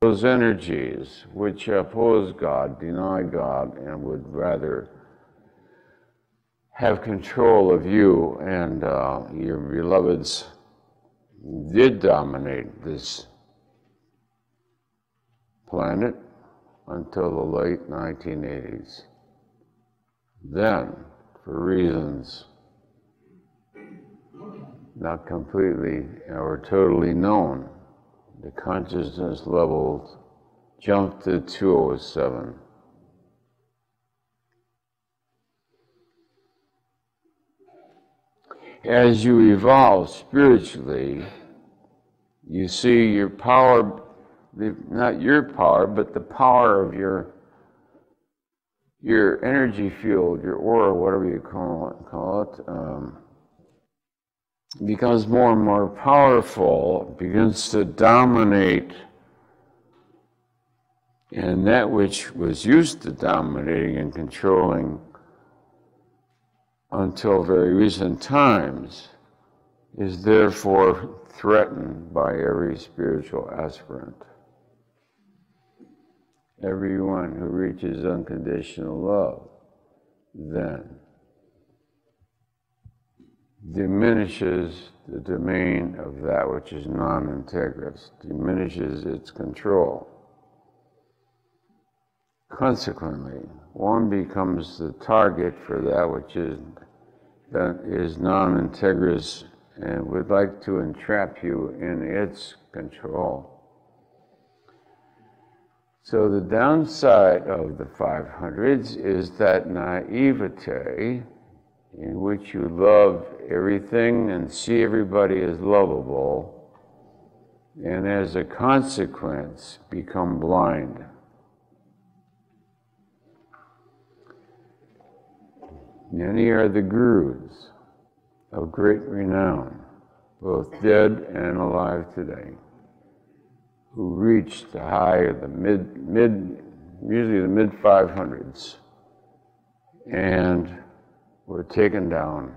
those energies which oppose God, deny God, and would rather have control of you and your beloveds did dominate this planet until the late 1980s. Then, for reasons not completely or totally known, the consciousness level jumped to 207. As you evolve spiritually, you see your power, not your power, but the power of your energy field, your aura, whatever you call it, becomes more and more powerful, begins to dominate, and that which was used to dominating and controlling until very recent times is therefore threatened by every spiritual aspirant. Everyone who reaches unconditional love then diminishes the domain of that which is non-integrous, diminishes its control. Consequently, one becomes the target for that which is non-integrous and would like to entrap you in its control. So the downside of the 500s is that naivete in which you love everything and see everybody as lovable, and as a consequence become blind. Many are the gurus of great renown, both dead and alive today, who reached the high of the usually the mid 500s, and were taken down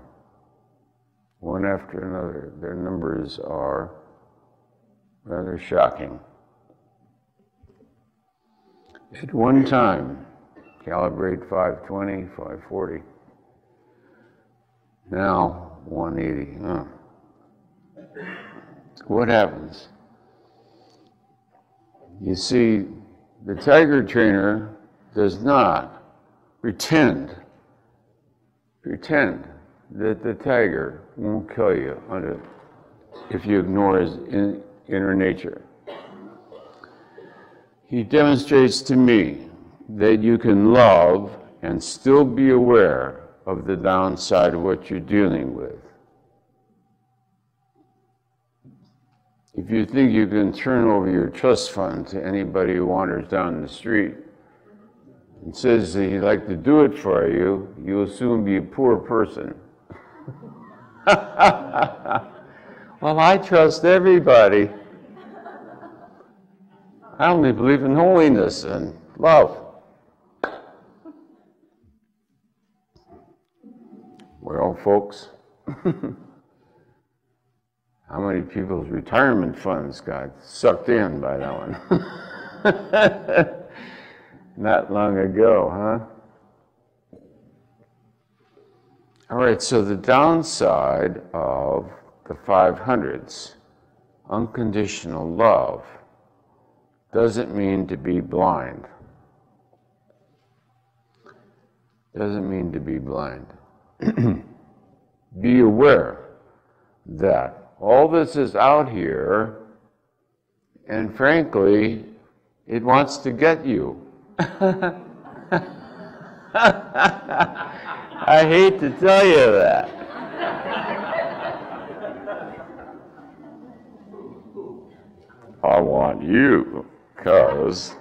one after another. Their numbers are rather shocking. At one time, calibrate 520, 540. Now 180. What happens? You see, the tiger trainer does not pretend that the tiger won't kill you if you ignore his inner nature. He demonstrates to me that you can love and still be aware of the downside of what you're dealing with. If you think you can turn over your trust fund to anybody who wanders down the street and says that he'd like to do it for you, you'll soon be a poor person. Well, I trust everybody. I only believe in holiness and love. Well, folks, how many people's retirement funds got sucked in by that one? Not long ago, huh? All right, so the downside of the 500s, unconditional love, doesn't mean to be blind. Doesn't mean to be blind. Be aware that all this is out here, and frankly, it wants to get you. I hate to tell you that. I want you because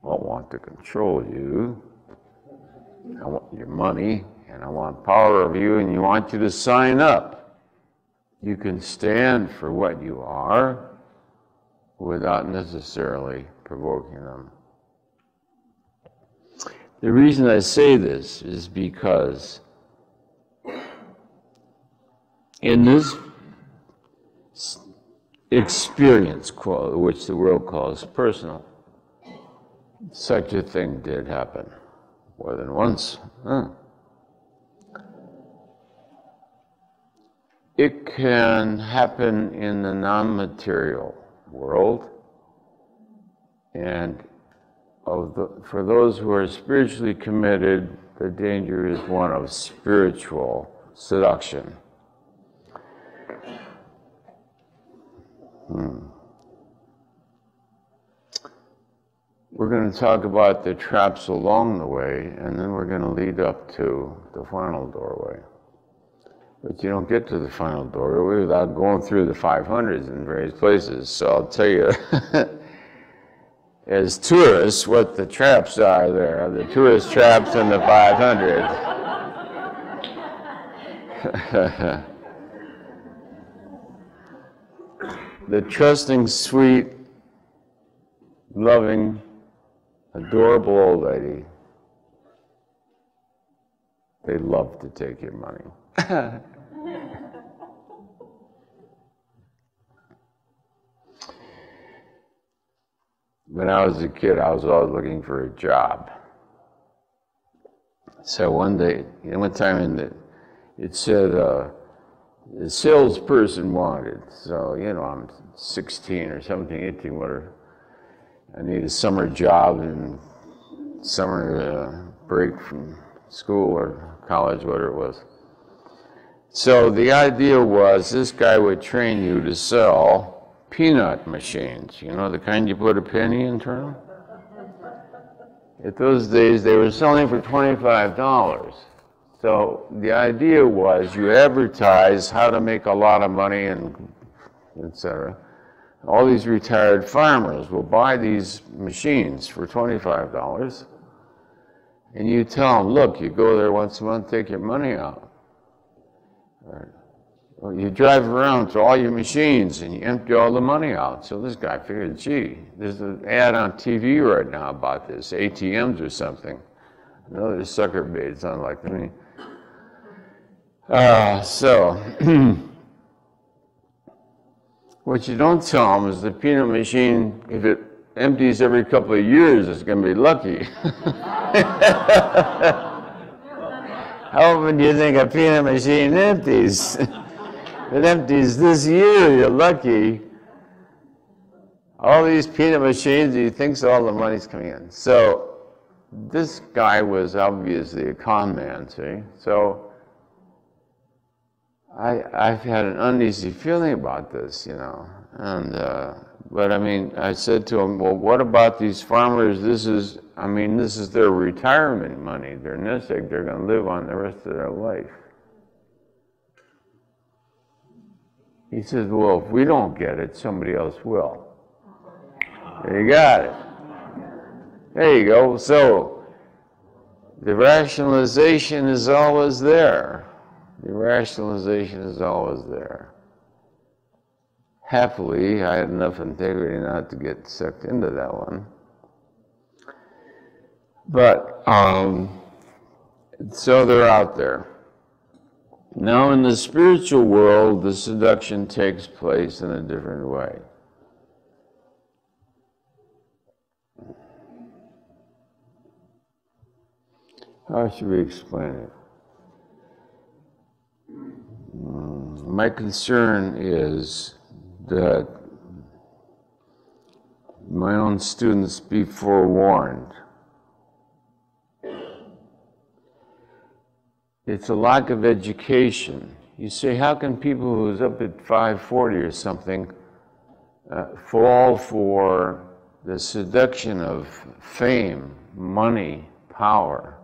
I want to control you. I want your money, and I want power of you, and you want you to sign up. You can stand for what you are without necessarily provoking them. The reason I say this is because in this experience, which the world calls personal. Such a thing did happen more than once. It can happen in the non-material world, and for those who are spiritually committed, the danger is one of spiritual seduction. We're going to talk about the traps along the way, and then we're going to lead up to the final doorway. But you don't get to the final doorway without going through the 500s in various places. So I'll tell you, as tourists, what the traps are there, the tourist traps in the 500s. The trusting, sweet, loving, adorable old lady, they love to take your money. When I was a kid, I was always looking for a job. So one time it said, the salesperson wanted. So, I'm 16 or 17, 18, whatever. I need a summer job and summer break from school or college, whatever it was. So the idea was this guy would train you to sell peanut machines, the kind you put a penny into. At those days, they were selling for $25. So the idea was you advertise how to make a lot of money and etc. All these retired farmers will buy these machines for $25, and you tell them, look, you go there once a month, take your money out. Or you drive around to all your machines and you empty all the money out. So this guy figured, gee, there's an ad on TV right now about this, ATMs or something. Another sucker bait, sounds like to me. What you don't tell them is the peanut machine, if it empties every couple of years, it's going to be lucky. How often do you think a peanut machine empties? If it empties this year, you're lucky. All these peanut machines, he thinks all the money's coming in. So this guy was obviously a con man, see? So I've had an uneasy feeling about this, but I said to him, well, what about these farmers? This is their retirement money, their nest egg. They're going to live on the rest of their life. He says, well, if we don't get it, somebody else will. There you got it. There you go. So the rationalization is always there. The rationalization is always there. Happily, I had enough integrity not to get sucked into that one. But, so they're out there. Now in the spiritual world, the seduction takes place in a different way. How should we explain it? My concern is that my own students be forewarned. It's a lack of education. You say, how can people who's up at 540 or something fall for the seduction of fame, money, power,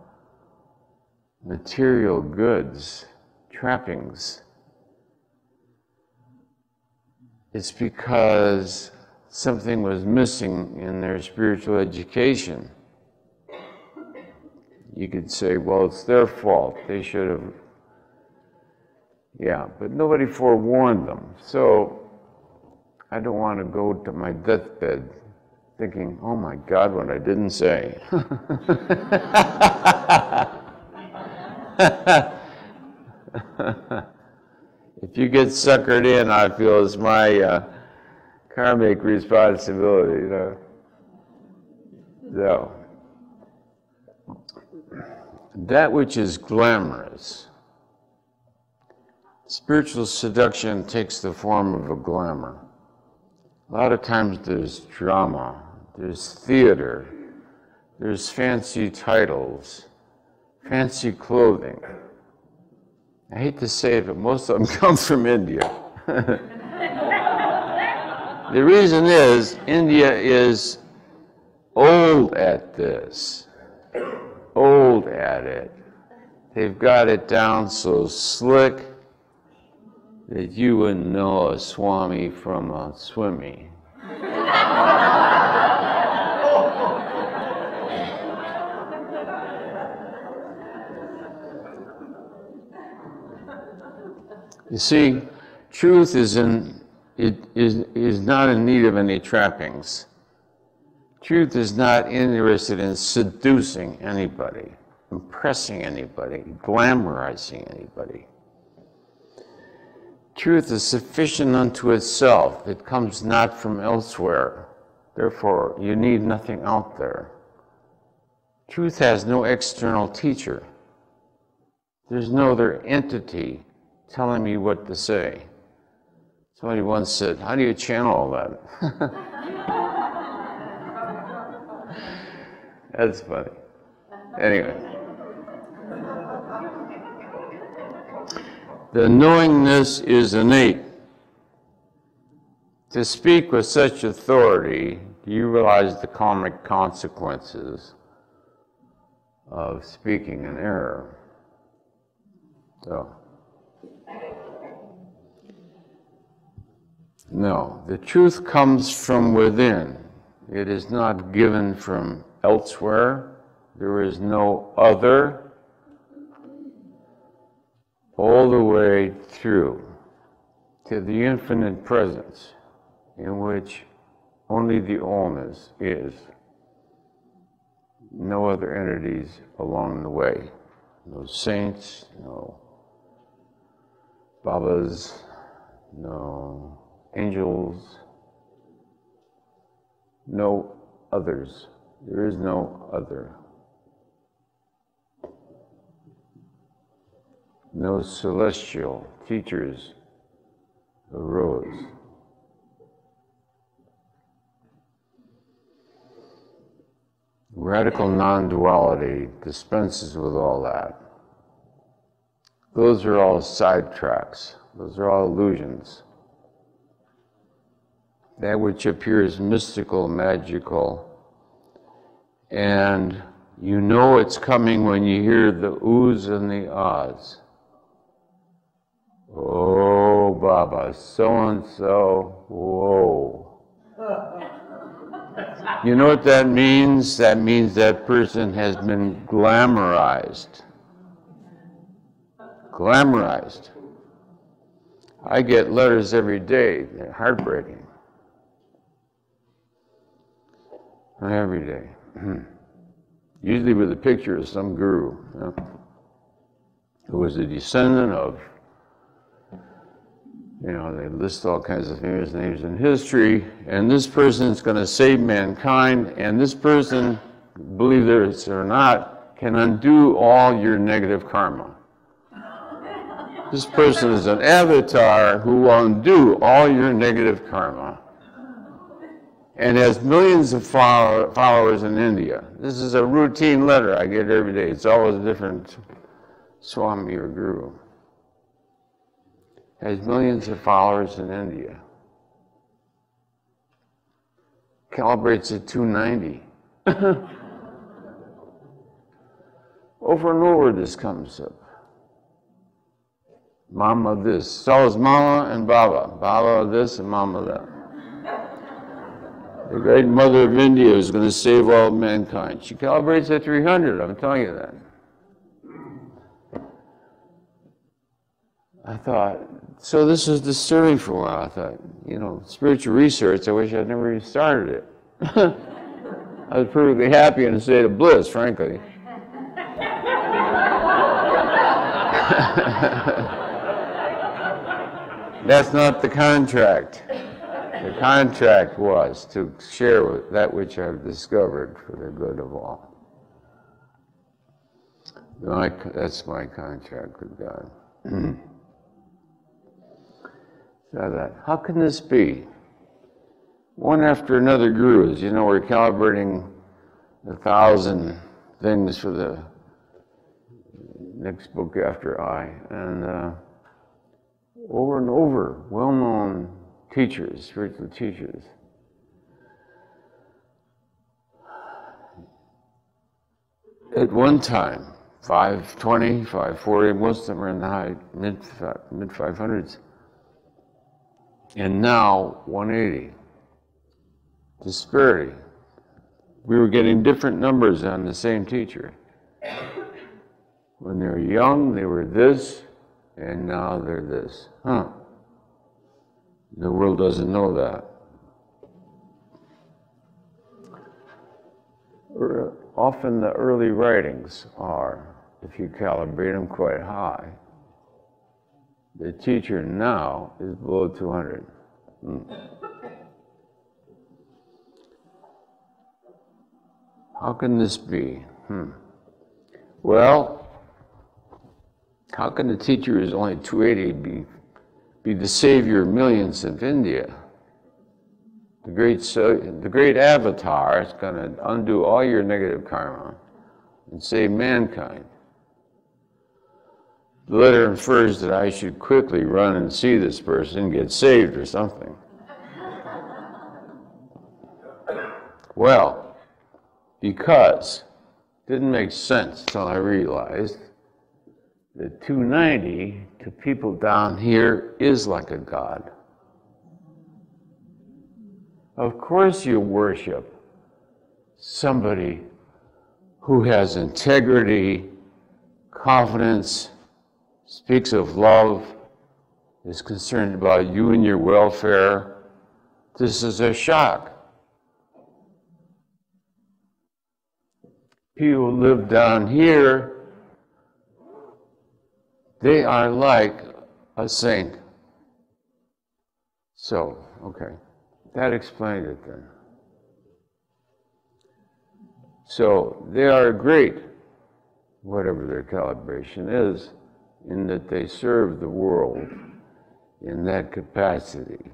material goods, trappings? It's because something was missing in their spiritual education. You could say, well, it's their fault. They should have. Yeah, but nobody forewarned them. So I don't want to go to my deathbed thinking, oh my God, what I didn't say. If you get suckered in, I feel it's my Karmic responsibility, you know. So, that which is glamorous, spiritual seduction takes the form of a glamour. A lot of times there's drama, there's theater, there's fancy titles, fancy clothing. I hate to say it, but most of them come from India. The reason is, India is old at this, old at it. They've got it down so slick that you wouldn't know a Swami from a swimmy. You see, truth is not in need of any trappings. Truth is not interested in seducing anybody, impressing anybody, glamorizing anybody. Truth is sufficient unto itself. It comes not from elsewhere. Therefore, you need nothing out there. Truth has no external teacher. There's no other entity telling me what to say. Somebody once said, how do you channel all that? That's funny. Anyway. The knowingness is innate. To speak with such authority, do you realize the karmic consequences of speaking in error? So, no, the truth comes from within. It is not given from elsewhere. There is no other. All the way through to the infinite presence in which only the allness is. No other entities along the way. No saints, no babas, no angels, no others. There is no other. No celestial teachers arose. Radical non-duality dispenses with all that. Those are all sidetracks. Those are all illusions. That which appears mystical, magical, and you know it's coming when you hear the oohs and the ahs. Oh, Baba, so-and-so, whoa. You know what that means? That means that person has been glamorized. Glamorized. I get letters every day. They're heartbreaking. Every day. Usually with a picture of some guru, you know, who was a descendant of, you know, they list all kinds of famous names in history, and this person's going to save mankind, and this person, believe it or not, can undo all your negative karma. This person is an avatar who will undo all your negative karma and has millions of followers in India. This is a routine letter I get every day. It's always a different Swami or Guru. Has millions of followers in India. Calibrates at 290. Over and over this comes up. Mama this. So is Mama and Baba. Baba this and Mama that. The great mother of India is going to save all mankind. She calibrates at 300, I'm telling you that. I thought, so this was disturbing for a while. I thought, you know, spiritual research, I wish I'd never even started it. I was perfectly happy in a state of bliss, frankly. That's not the contract. The contract was to share with that which I've discovered for the good of all. That's my contract with God. How can this be? One after another gurus, we're calibrating 1,000 things for the next book after I, and over and over, well-known teachers, spiritual teachers. At one time, 520, 540, most of them are in the mid-500s. And now, 180. Disparity. We were getting different numbers on the same teacher. When they were young, they were this, and now they're this. The world doesn't know that. Often the early writings are, if you calibrate them quite high, the teacher now is below 200. How can this be? Well, how can the teacher who's only 280 be the savior of millions of India? The great avatar is going to undo all your negative karma and save mankind. The letter infers that I should quickly run and see this person, get saved or something. Well, because it didn't make sense until I realized that 290 to people down here is like a god. Of course you worship somebody who has integrity, confidence, speaks of love, is concerned about you and your welfare. This is a shock. People who live down here, they are like a saint. So, okay. That explained it then. So they are great, whatever their calibration is, in that they serve the world in that capacity.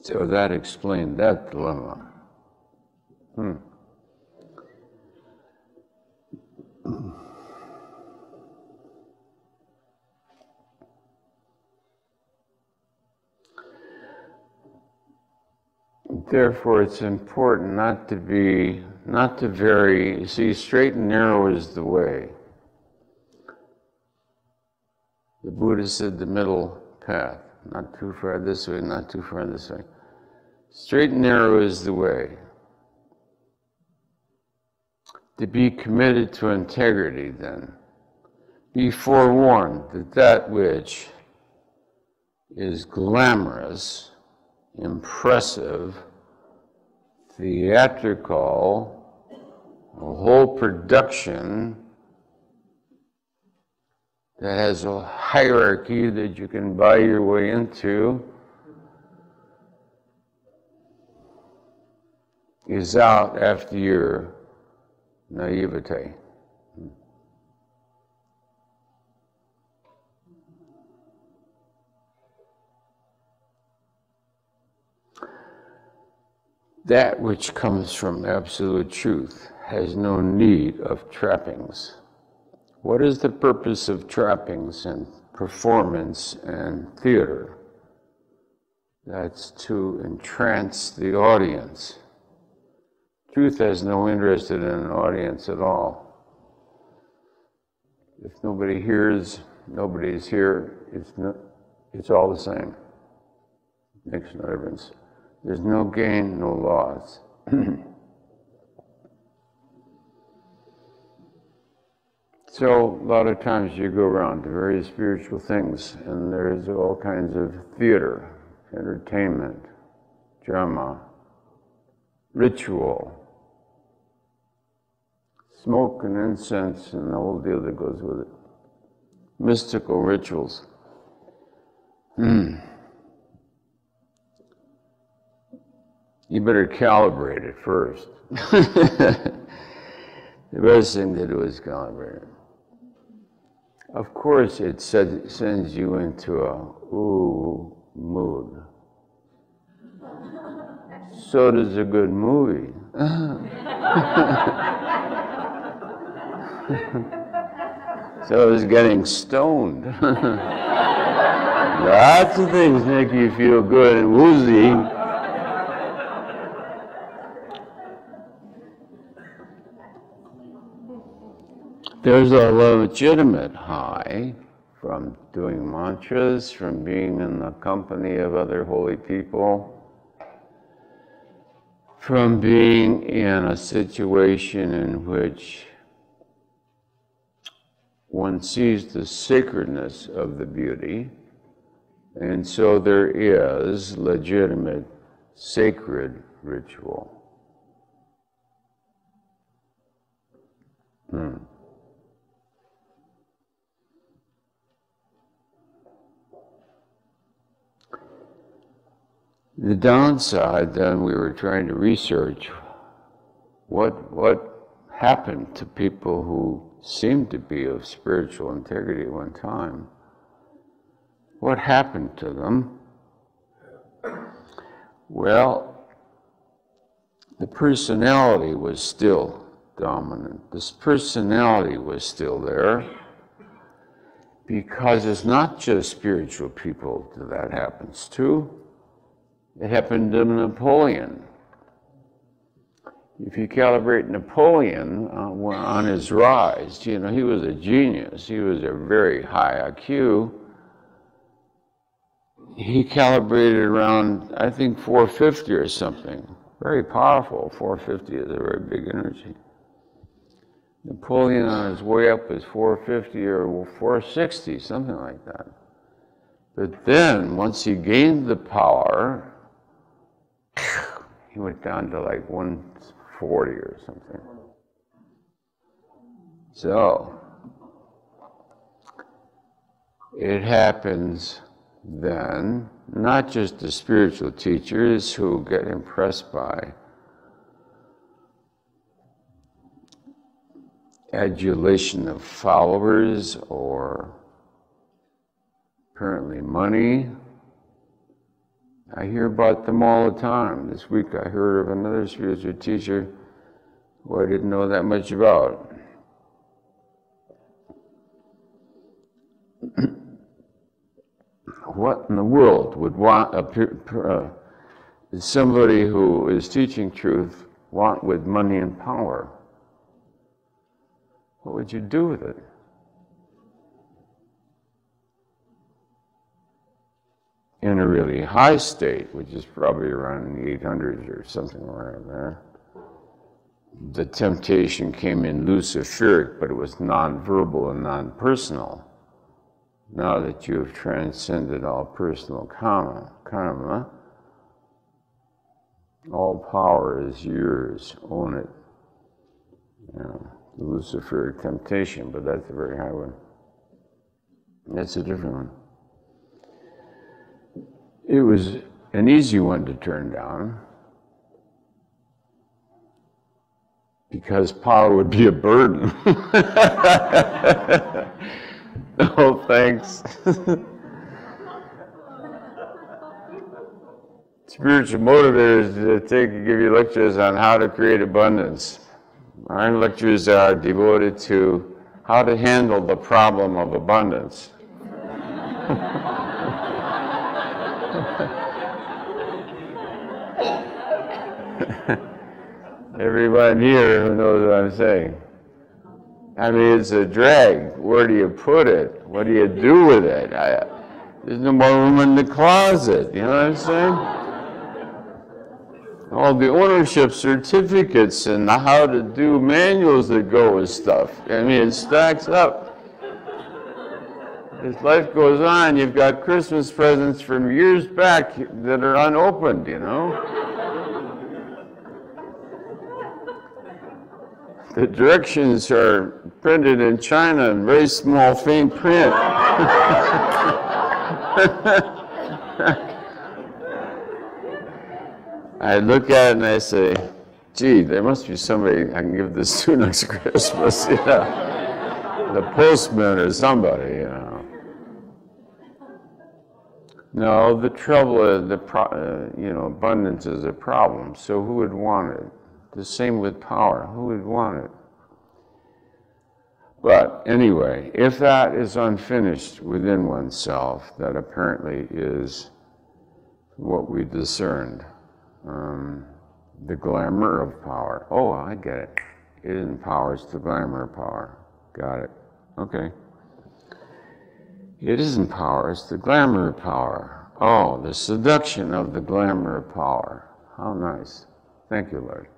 So that explained that dilemma. Therefore, it's important not to vary. See, straight and narrow is the way. The Buddha said the middle path, not too far this way, not too far this way. Straight and narrow is the way. To be committed to integrity, then. Be forewarned that that which is glamorous, impressive, theatrical, a whole production that has a hierarchy that you can buy your way into is out after your naivete. That which comes from absolute truth has no need of trappings. What is the purpose of trappings and performance and theater? That's to entrance the audience. Truth has no interest in an audience at all. If nobody hears, nobody's here, it's all the same. Makes no difference. There's no gain, no loss. So a lot of times you go around to various spiritual things and there's all kinds of theater, entertainment, drama, ritual, smoke and incense and the whole deal that goes with it. Mystical rituals. You better calibrate it first. The best thing to do is calibrate it. Of course, it sends you into a ooh mood. So does a good movie. So is getting stoned. Lots of things make you feel good and woozy. There's a legitimate high from doing mantras, from being in the company of other holy people, from being in a situation in which one sees the sacredness of the beauty, and so there is legitimate sacred ritual. The downside, then, we were trying to research what happened to people who seemed to be of spiritual integrity at one time. What happened to them? Well, the personality was still dominant. This personality was still there, because it's not just spiritual people that happens to. It happened to Napoleon. If you calibrate Napoleon on his rise, you know, he was a genius. He was a very high IQ. He calibrated around, I think, 450 or something. Very powerful. 450 is a very big energy. Napoleon on his way up was 450 or 460, something like that. But then, once he gained the power, he went down to like 140 or something. So, it happens then, not just the spiritual teachers who get impressed by adulation of followers or apparently money. I hear about them all the time. This week I heard of another spiritual teacher who I didn't know that much about. What in the world would want somebody who is teaching truth want with money and power? What would you do with it? In a really high state, which is probably around the 800s or something around there, the temptation came in luciferic, but it was non-verbal and non-personal. Now that you have transcended all personal karma, all power is yours, own it. You know, the luciferic temptation, but that's a very high one. That's a different one. It was an easy one to turn down because power would be a burden. Oh, thanks. Spiritual motivators give you lectures on how to create abundance. My lectures are devoted to how to handle the problem of abundance. Everybody here who knows what I'm saying. I mean, it's a drag. Where do you put it? What do you do with it? There's no more room in the closet. You know what I'm saying? All the ownership certificates and the how to do manuals that go with stuff. I mean, it stacks up. As life goes on, you've got Christmas presents from years back that are unopened, you know? The directions are printed in China in very small, faint print. I look at it and I say, gee, there must be somebody I can give this to next Christmas, you know, the postman or somebody, you know. No, the trouble is, you know, abundance is a problem, so who would want it? The same with power, who would want it? But anyway, if that is unfinished within oneself, that apparently is what we discerned. The glamour of power. Oh, I get it. It isn't power, it's the glamour of power. Got it. Okay. It isn't power, it's the glamour of power. Oh, the seduction of the glamour of power. How nice. Thank you, Lord.